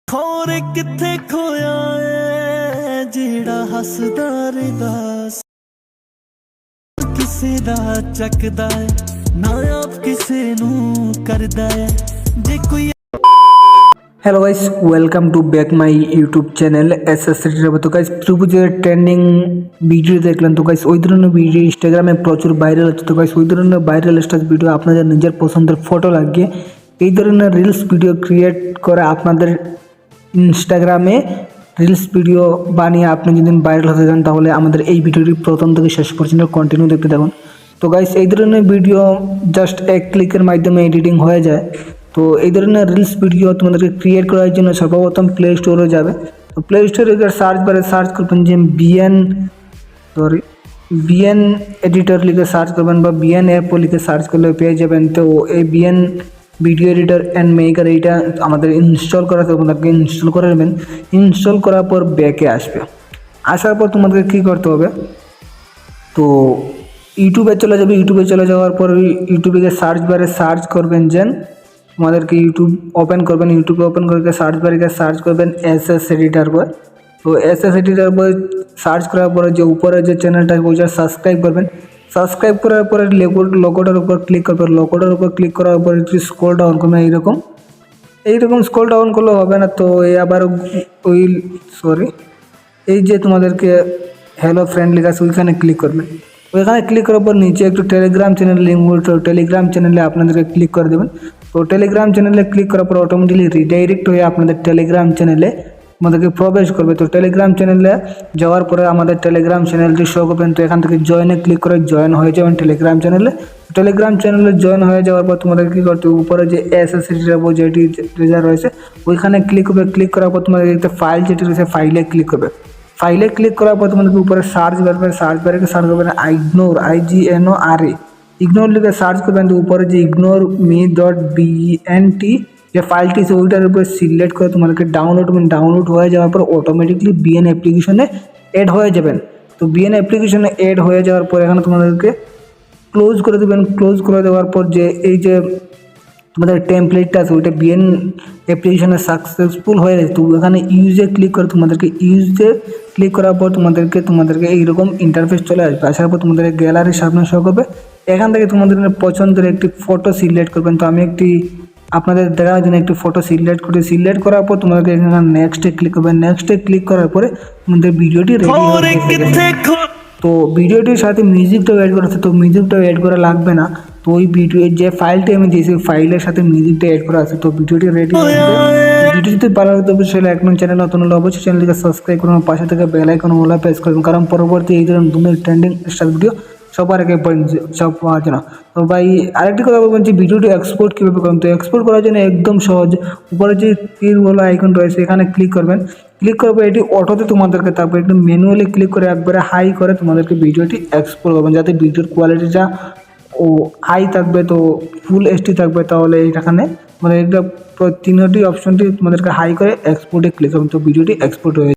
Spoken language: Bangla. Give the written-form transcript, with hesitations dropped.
ਖੋਰੇ ਕਿੱਥੇ ਖੋਇਆ ਏ ਜਿਹੜਾ ਹੱਸਦਾ ਰਹਿੰਦਾ ਕਿਸੇ ਦਾ ਚੱਕਦਾ ਏ ਨਾ ਆਪ ਕਿਸੇ ਨੂੰ ਕਰਦਾ ਏ ਜੇ ਕੋਈ। Hello guys, welcome to back my YouTube channel SSC. तो गाइस ত্রিভুজের ট্রেন্ডিং ভিডিও দেখলেন। তো গাইস ওই ধরনের ভিডিও ইনস্টাগ্রামে প্রচুর ভাইরাল হচ্ছে। তো গাইস ওই ধরনের ভাইরাল স্টাইল ভিডিও আপনাদের নিজের পছন্দের ফটো লাগিয়ে এই ধরনের রিলস ভিডিও ক্রিয়েট করে আপনাদের ইনস্টাগ্রামে রিলস ভিডিও বানিয়ে আপনি যদি ভাইরাল হতে চান তাহলে আমাদের এই ভিডিওটি প্রথম থেকে শেষ পর্যন্ত কন্টিনিউ দেখতে থাকুন। তো গাইস এই ধরনের ভিডিও জাস্ট এক ক্লিকের মাধ্যমে এডিটিং হয়ে যায়। তো এই ধরনের রিলস ভিডিও তোমাদেরকে ক্রিয়েট করার জন্য সর্বপ্রথম প্লে স্টোরে যাবে। তো প্লে স্টোরে সার্চ বারে সার্চ করবেন যে বিএন এডিটর লিখে সার্চ করবেন বা বিএন অ্যাপও লিখে সার্চ করলে পেয়ে যাবেন। তো এই BN video editor and maker এইটা আমাদের ইনস্টল করাতে তোমাদেরকে ইনস্টল করে নেবেন। ইনস্টল করার পর ব্যাকে আসবে। আসার পর তোমাদেরকে কী করতে হবে, তো ইউটিউবে চলে যাবে। ইউটিউবে চলে যাওয়ার পর ইউটিউবে সার্চ বারে সার্চ করবেন যেন তোমাদেরকে ইউটিউব ওপেন করবেন। ইউটিউবে ওপেন করে সার্চ বারে সার্চ করবেন এসএস এডিটর বয়। তো এসএস এডিটর বয় সার্চ করার পরে যে উপরে যে চ্যানেলটা ওইটা সাবস্ক্রাইব করবেন। সাবস্ক্রাইব করার পরে লোগোটার উপর ক্লিক করবেন। লোগোটার উপর ক্লিক করার পরে যদি স্ক্রল ডাউন করবেন এইরকম স্ক্রল ডাউন করলে হবে না। তো এই আবার এই যে তোমাদেরকে হ্যালো ফ্রেন্ড লেখা আছে ওইখানে ক্লিক করবেন। ওইখানে ক্লিক করার পর নিচে একটু টেলিগ্রাম চ্যানেল লিঙ্ক, টেলিগ্রাম চ্যানেলে আপনাদেরকে ক্লিক করে দেবেন। তো টেলিগ্রাম চ্যানেলে ক্লিক করার পর অটোমেটিকলি রিডাইরেক্ট হয়ে আপনাদের টেলিগ্রাম চ্যানেলে আমাদেরকে প্রবেশ করবে। তো টেলিগ্রাম চ্যানেলে যাওয়ার পরে আমাদের টেলিগ্রাম চ্যানেলটি শো করবেন। তো এখান থেকে জয়েনে ক্লিক করে জয়েন হয়ে যাবেন টেলিগ্রাম চ্যানেলে। টেলিগ্রাম চ্যানেলে জয়েন হয়ে যাওয়ার পর তোমাদের কী করতে হবে, উপরে যে এসএসসি যেটি রয়েছে ওইখানে ক্লিক করবে। ক্লিক করার পর তোমাদের একটা ফাইল যেটি রয়েছে ফাইলে ক্লিক করবে। ফাইলে ক্লিক করার পর তোমাদেরকে উপরে সার্চ করবেন। সার্চ বারে সার্চ করবেন IGNORE ইগনোর লিখে সার্চ করবেন। তো উপরে যে ignore.me.bnt যে ফাইলটি আছে ওইটার উপরে সিলেক্ট করে তোমাদেরকে ডাউনলোড হয়ে যাওয়ার পর অটোমেটিকলি বিএন অ্যাপ্লিকেশনে অ্যাড হয়ে যাবেন। তো বিএন অ্যাপ্লিকেশনে অ্যাড হয়ে যাওয়ার পর এখানে তোমাদেরকে ক্লোজ করে দেবেন। ক্লোজ করে দেওয়ার পর যে এই যে তোমাদের টেমপ্লেটটা আছে ওইটা বিএন অ্যাপ্লিকেশনে সাকসেসফুল হয়ে গেছে। তো এখানে ইউজে ক্লিক করে তোমাদেরকে ইউজে ক্লিক করার পর তোমাদেরকে এইরকম ইন্টারফেস চলে আসবে। আসার পর তোমাদের গ্যালারির সামনে শো করবে। এখান থেকে তোমাদের পছন্দের একটি ফটো সিলেক্ট করবেন। তো আমি আপনাদের দেখার জন্য একটি ফটো সিলেক্ট করার পর তোমাদেরকে এখানে নেক্সটে ক্লিক করবেন। নেক্সটে ক্লিক করার পরে তোমাদের ভিডিওটি রেডি হয়ে গেছে। তো ভিডিওটির সাথে মিউজিকটাও অ্যাড করা আছে। তো মিউজিকটাও অ্যাড করা লাগবে না। তো ওই ভিডিওর যে ফাইলটি আমি দিয়েছি ফাইলের সাথে মিউজিকটা অ্যাড করা আছে। তো ভিডিওটি রেডি হয়ে গেছে। ভিডিও যদি ভালো লাগতো অবশ্যই লাইক করুন। চ্যানেল নতুন হলে অবশ্যই চ্যানেলটিকে সাবস্ক্রাইব করুন, পাশে থেকে বেল আইকন ওলা প্রেস করুন, কারণ পরবর্তী এই ধরনের ট্রেন্ডিং স্টাইল ভিডিও সবার আগে সব পাওয়ার জন্য। তো ভাই আরেকটি কথা বলবেন যে ভিডিওটি এক্সপোর্ট কীভাবে করুন। তো এক্সপোর্ট করার জন্য একদম সহজ, উপরে যে তীরওয়ালা আইকন রয়েছে এখানে ক্লিক করবেন। ক্লিক করার পর এটি অটোতে তোমাদেরকে তারপর একটু ম্যানুয়ালি ক্লিক করে একবারে হাই করে তোমাদেরকে ভিডিওটি এক্সপোর্ট করবেন, যাতে ভিডিওর কোয়ালিটিটা হাই থাকবে। তো ফুল এইচডি থাকবে। তাহলে এখানে মানে একটা তিনটি অপশনটি তোমাদেরকে হাই করে এক্সপোর্টে ক্লিক করবেন। তো ভিডিওটি এক্সপোর্ট হয়ে